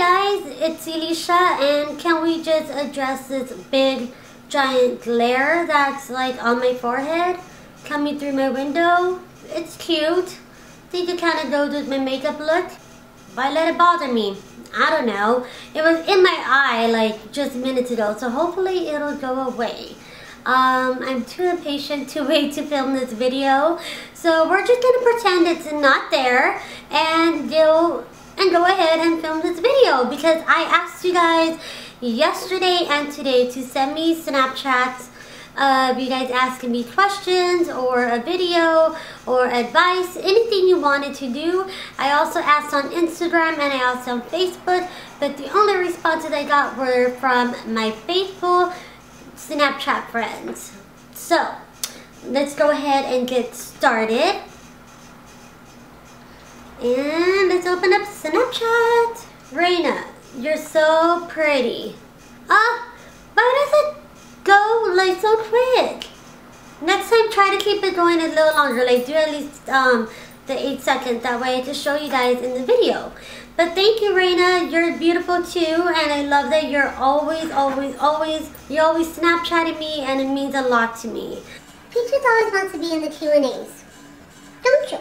Hi guys, it's Alicia, and can we just address this big giant glare that's like on my forehead coming through my window? It's cute. I think it kind of goes with my makeup look. Why let it bother me? I don't know. It was in my eye like just minutes ago, so hopefully it'll go away. I'm too impatient to wait to film this video, so we're just gonna pretend it's not there and go ahead and film this video, because I asked you guys yesterday and today to send me Snapchats of you guys asking me questions or a video or advice, anything you wanted to do. I also asked on Instagram and I asked on Facebook, but the only responses I got were from my faithful Snapchat friends. So let's go ahead and get started. And let's open up Snapchat. Raina, you're so pretty. Why does it go like so quick? Next time try to keep it going a little longer, like do at least the 8 seconds, that way I can show you guys in the video. But thank you, Raina, you're beautiful too, and I love that you're always Snapchatting me, and it means a lot to me. Peaches always wants to be in the Q&As, don't you?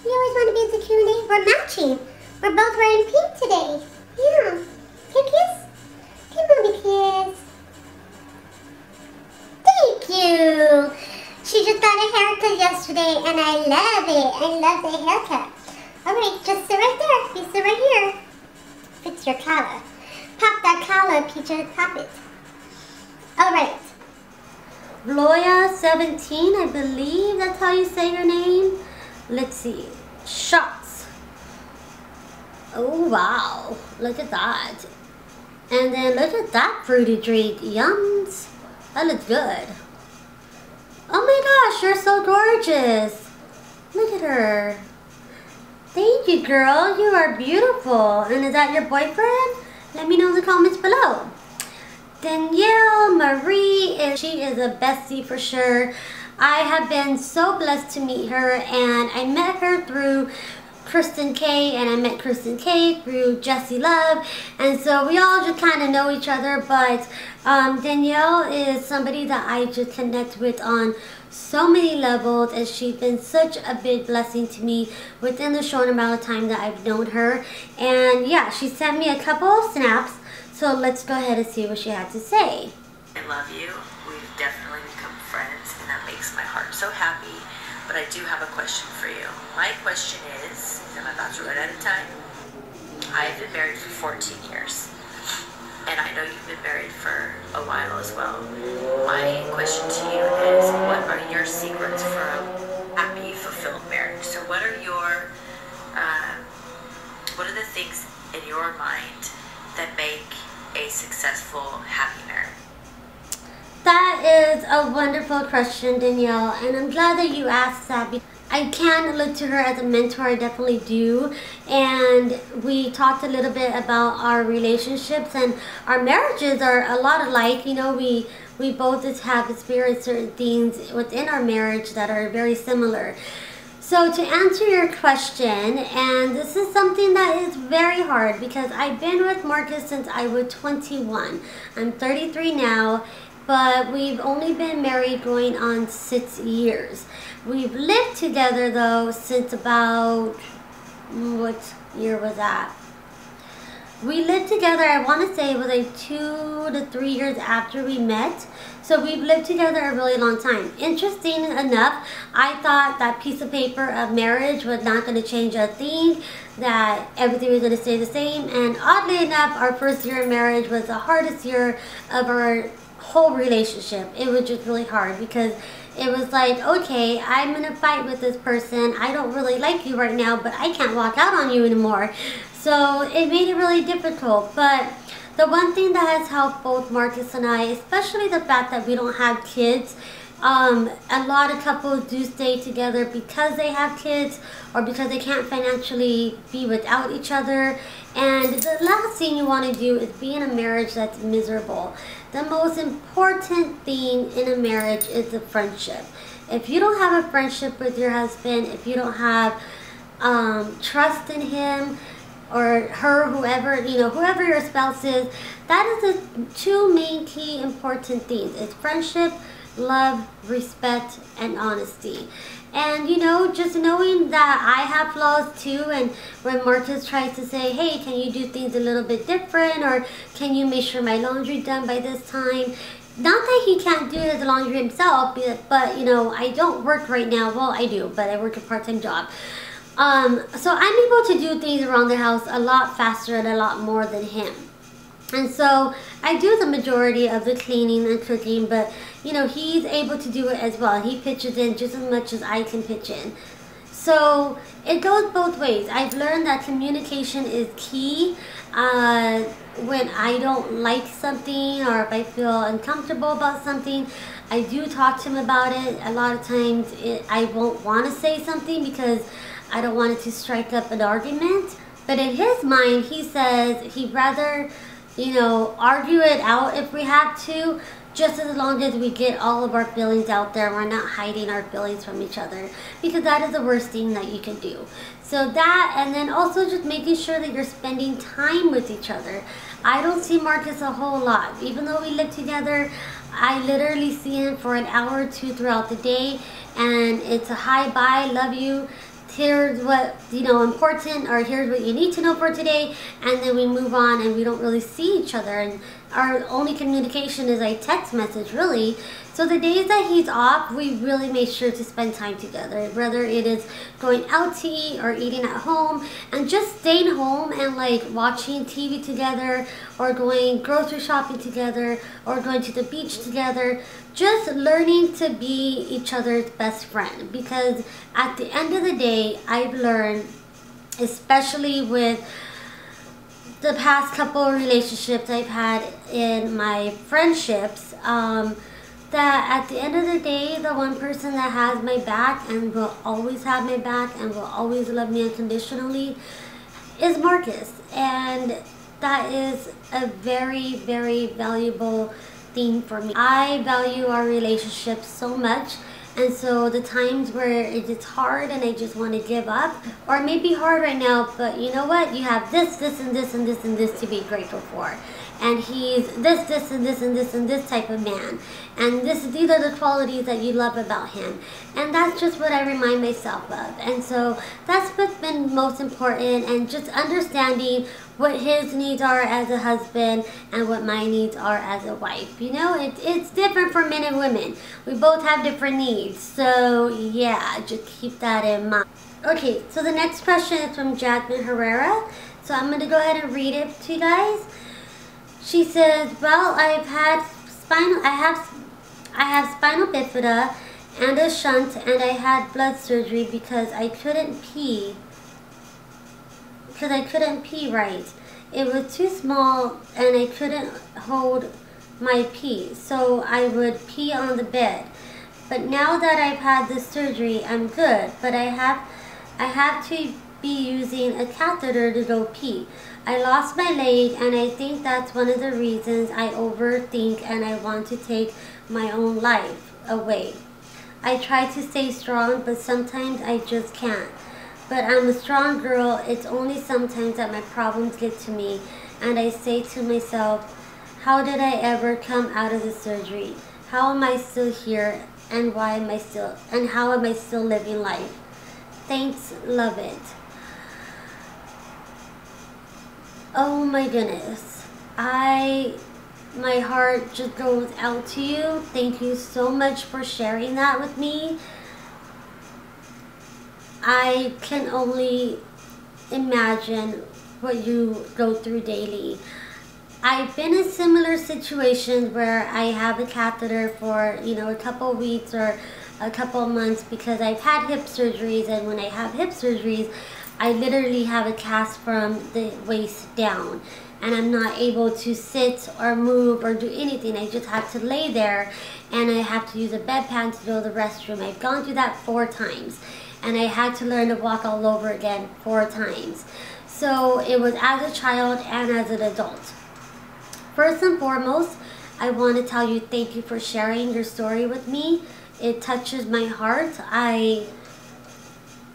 You always want to be in the Q&A. We're matching. We're both wearing pink today. Yeah. Can you kiss? Come on, kiss. Thank you. She just got a haircut yesterday, and I love it. I love the haircut. All right, just sit right there. You sit right here. Fix your collar. Pop that collar, Peaches. Pop it. All right. Loya 17, I believe that's how you say your name. Let's see. Shots. Oh wow, look at that. And then look at that fruity drink. Yums. That looks good. Oh my gosh, you're so gorgeous. Look at her. Thank you, girl. You are beautiful. And is that your boyfriend? Let me know in the comments below. Danielle Marie, she is a bestie for sure. I have been so blessed to meet her, and I met her through Kristen K, and I met Kristen K through Jessie Love, and so we all just kind of know each other. But Danielle is somebody that I just connect with on so many levels, and she's been such a big blessing to me within the short amount of time that I've known her. And yeah, she sent me a couple of snaps, so let's go ahead and see what she had to say. I love you. We've definitely become friends, and that makes my heart so happy. But I do have a question for you. My question is, I'm about to run out of time. I've been married for 14 years, and I know you've been married for a while as well. My question to you is, what are your secrets for a happy, fulfilled marriage? So what are the things in your mind that make a successful, happy marriage? That is a wonderful question, Danielle, and I'm glad that you asked that, because I can look to her as a mentor. I definitely do. And we talked a little bit about our relationships, and our marriages are a lot alike. You know, we both just have experienced certain things within our marriage that are very similar. So to answer your question, and this is something that is very hard, because I've been with Marcus since I was 21. I'm 33 now. But we've only been married going on 6 years. We've lived together though since about, what year was that? We lived together, I want to say it was like 2 to 3 years after we met. So we've lived together a really long time. Interesting enough, I thought that piece of paper of marriage was not going to change a thing, that everything was going to stay the same. And oddly enough, our first year of marriage was the hardest year of our whole relationship. It was just really hard, because it was like, okay, I'm gonna fight with this person. I don't really like you right now, but I can't walk out on you anymore. So it made it really difficult. But the one thing that has helped both Marcus and I, especially the fact that we don't have kids, a lot of couples do stay together because they have kids, or because they can't financially be without each other. And the last thing you want to do is be in a marriage that's miserable. The most important thing in a marriage is the friendship. If you don't have a friendship with your husband, if you don't have trust in him, or her, whoever, you know, whoever your spouse is, that is the two main key important things. It's friendship, love, respect, and honesty. And you know, just knowing that I have flaws too, and when Marcus tries to say, hey, can you do things a little bit different, or can you make sure my laundry done by this time? Not that he can't do his laundry himself, but you know, I don't work right now. Well, I do, but I work a part-time job. So I'm able to do things around the house a lot faster and a lot more than him. And so I do the majority of the cleaning and cooking, but you know, he's able to do it as well. He pitches in just as much as I can pitch in. So it goes both ways. I've learned that communication is key. When I don't like something, or if I feel uncomfortable about something, I do talk to him about it. A lot of times I won't want to say something because I don't want it to strike up an argument. But in his mind, he says he'd rather, you know, argue it out if we have to, just as long as we get all of our feelings out there. We're not hiding our feelings from each other, because that is the worst thing that you can do. So that, and then also just making sure that you're spending time with each other. I don't see Marcus a whole lot. Even though we live together, I literally see him for an hour or two throughout the day, and it's a hi, bye, love you, here's what, you know, important, or here's what you need to know for today, and then we move on, and we don't really see each other. And our only communication is a text message, really. So the days that he's off, we really make sure to spend time together, whether it is going out to eat or eating at home, and just staying home and like watching TV together, or going grocery shopping together, or going to the beach together. Just learning to be each other's best friend, because at the end of the day, I've learned, especially with the past couple of relationships I've had in my friendships, that at the end of the day, the one person that has my back and will always have my back and will always love me unconditionally is Marcus. And that is a very, very valuable thing for me. I value our relationship so much, and so the times where it's hard and I just want to give up, or it may be hard right now, but you know what? You have this, this, and this, and this, and this to be grateful for. And he's this, this, and this, and this, and this type of man. And these are the qualities that you love about him. And that's just what I remind myself of. And so that's what's been most important, and just understanding what his needs are as a husband and what my needs are as a wife. You know, it's different for men and women. We both have different needs. So yeah, just keep that in mind. Okay, so the next question is from Jasmine Herrera. So I'm going to go ahead and read it to you guys. She says, well, I have spinal bifida and a shunt, and I had blood surgery because I couldn't pee. Right. It was too small and I couldn't hold my pee, so I would pee on the bed. But now that I've had the surgery, I'm good, but I have to be using a catheter to go pee. I lost my leg, and I think that's one of the reasons I overthink and I want to take my own life away. I try to stay strong, but sometimes I just can't. But I'm a strong girl. It's only sometimes that my problems get to me, and I say to myself, how did I ever come out of the surgery? How am I still here, and how am I still living life? Thanks, love it. Oh my goodness. My heart just goes out to you. Thank you so much for sharing that with me. I can only imagine what you go through daily. I've been in similar situations where I have a catheter for, you know, a couple of weeks or a couple of months, because I've had hip surgeries, and when I have hip surgeries, I literally have a cast from the waist down, and I'm not able to sit or move or do anything. I just have to lay there, and I have to use a bedpan to go to the restroom. I've gone through that 4 times, and I had to learn to walk all over again 4 times. So it was as a child and as an adult. First and foremost, I want to tell you thank you for sharing your story with me. It touches my heart.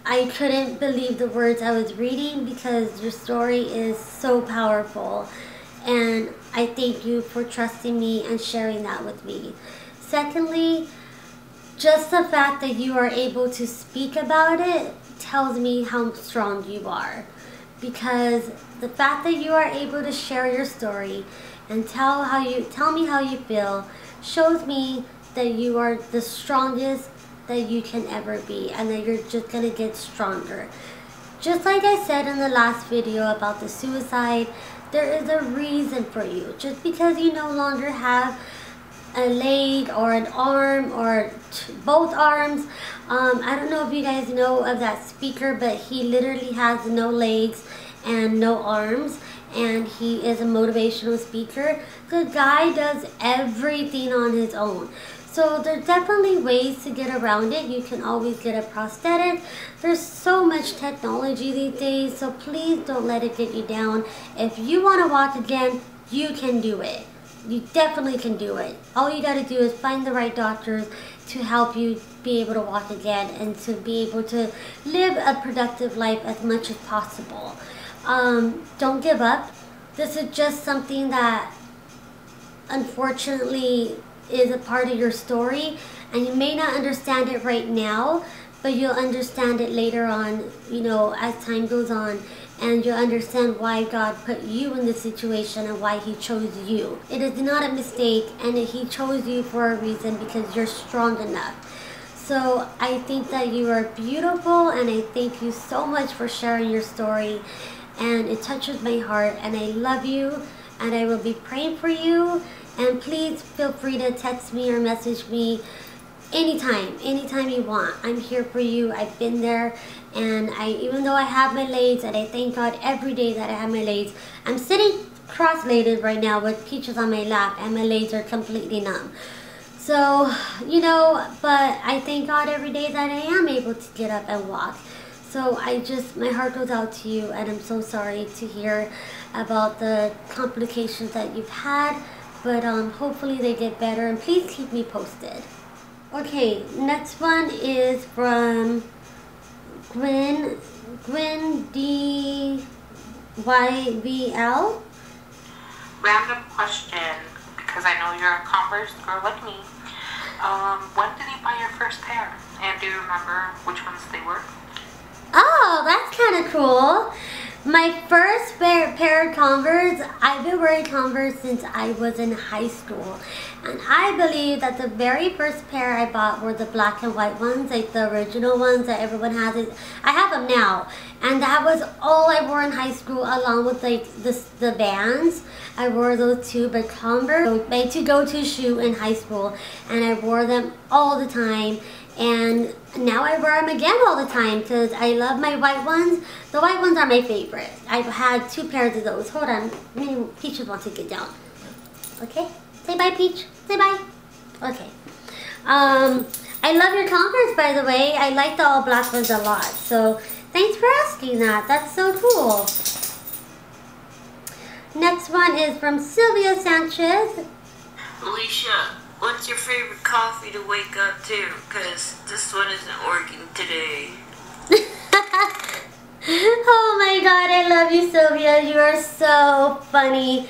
I couldn't believe the words I was reading because your story is so powerful. And I thank you for trusting me and sharing that with me. Secondly, just the fact that you are able to speak about it tells me how strong you are. Because the fact that you are able to share your story and tell me how you feel shows me that you are the strongest that you can ever be, and that you're just gonna get stronger. Just like I said in the last video about the suicide, there is a reason for you. Just because you no longer have a leg or an arm or both arms, I don't know if you guys know of that speaker, but he literally has no legs and no arms, and he is a motivational speaker. The guy does everything on his own. So there's definitely ways to get around it. You can always get a prosthetic. There's so much technology these days, so please don't let it get you down. If you want to walk again, you can do it. You definitely can do it. All you got to do is find the right doctors to help you be able to walk again and to be able to live a productive life as much as possible. Don't give up. This is just something that unfortunately is a part of your story, and you may not understand it right now, but you'll understand it later on, you know, as time goes on, and you'll understand why God put you in this situation and why he chose you. It is not a mistake, and he chose you for a reason because you're strong enough. So I think that you are beautiful, and I thank you so much for sharing your story, and it touches my heart, and I love you, and I will be praying for you. And please feel free to text me or message me anytime you want. I'm here for you. I've been there, and even though I have my legs, and I thank God every day that I have my legs, I'm sitting cross-legged right now with Peaches on my lap, and my legs are completely numb. So, you know, but I thank God every day that I am able to get up and walk. So my heart goes out to you, and I'm so sorry to hear about the complications that you've had. But hopefully they get better, and please keep me posted. Okay, next one is from Gwen DYVL. Random question, because I know you're a Converse girl like me. When did you buy your first pair? And do you remember which ones they were? Oh, that's kind of cool. My first pair of Converse, I've been wearing Converse since I was in high school. And I believe that the very first pair I bought were the black and white ones, like the original ones that everyone has. I have them now. And that was all I wore in high school, along with like the Vans. I wore those too, but Converse was my to-go-to shoe in high school. And I wore them all the time. And now I wear them again all the time because I love my white ones. The white ones are my favorite. I've had 2 pairs of those. Hold on. Peaches wants to get down. Okay? Say bye, Peach. Say bye. Okay. I love your Converse, by the way. I like the all black ones a lot. So thanks for asking that. That's so cool. Next one is from Sylvia Sanchez. Alicia, what's your favorite coffee to wake up to? Because this one isn't working today. Oh my God, I love you, Sylvia. You are so funny.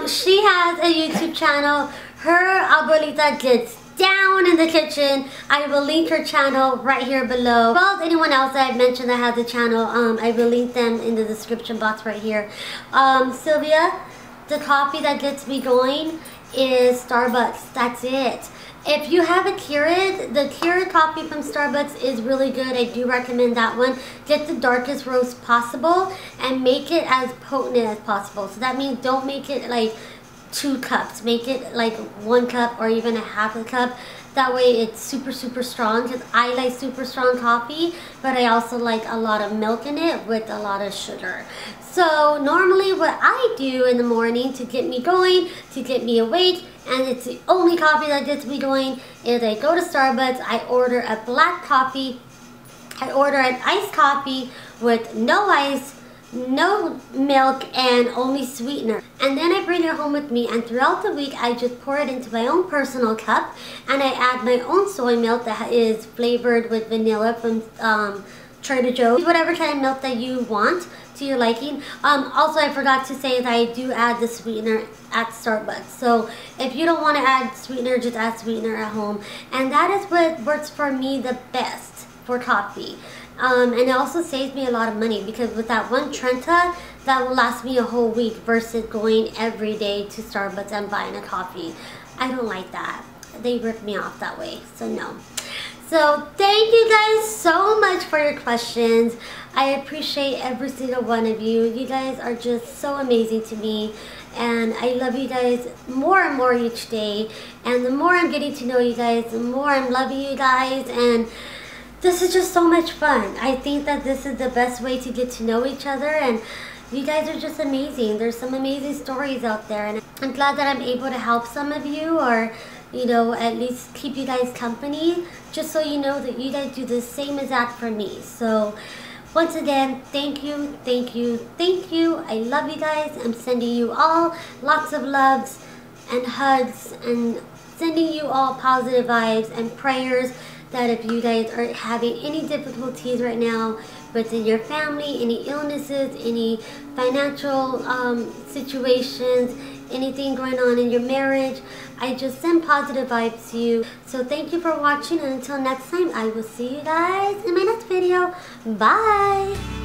She has a YouTube channel. Her abuelita gets down in the kitchen. I will link her channel right here below. As well as anyone else that I've mentioned that has a channel, I will link them in the description box right here. Sylvia, the coffee that gets me going is Starbucks. That's it. If you have a Keurig, the Keurig coffee from Starbucks is really good. I do recommend that one. Get the darkest roast possible and make it as potent as possible. So that means don't make it like 2 cups. Make it like 1 cup or even a half a cup. That way it's super, super strong, because I like super strong coffee, but I also like a lot of milk in it with a lot of sugar. So normally what I do in the morning to get me going, to get me awake, and it's the only coffee that gets me going, is I go to Starbucks, I order a black coffee, I order an iced coffee with no ice, no milk, and only sweetener. And then I bring it home with me, and throughout the week I just pour it into my own personal cup, and I add my own soy milk that is flavored with vanilla from Trader Joe's, whatever kind of milk that you want to your liking. Also, I forgot to say that I do add the sweetener at Starbucks. So if you don't want to add sweetener, just add sweetener at home. And that is what works for me the best for coffee. And it also saves me a lot of money, because with that one Trenta, that will last me a whole week versus going every day to Starbucks and buying a coffee. I don't like that. They rip me off that way, so no. So thank you guys so much for your questions. I appreciate every single one of you. You guys are just so amazing to me, and I love you guys more and more each day. And the more I'm getting to know you guys, the more I'm loving you guys, and this is just so much fun. I think that this is the best way to get to know each other, and you guys are just amazing. There's some amazing stories out there, and I'm glad that I'm able to help some of you, or you know, at least keep you guys company, just so you know that you guys do the same exact for me. So once again, thank you, thank you, thank you. I love you guys. I'm sending you all lots of loves and hugs, and sending you all positive vibes and prayers that if you guys are having any difficulties right now within your family, any illnesses, any financial situations, anything going on in your marriage, I just send positive vibes to you. So thank you for watching, and until next time, I will see you guys in my next video. Bye!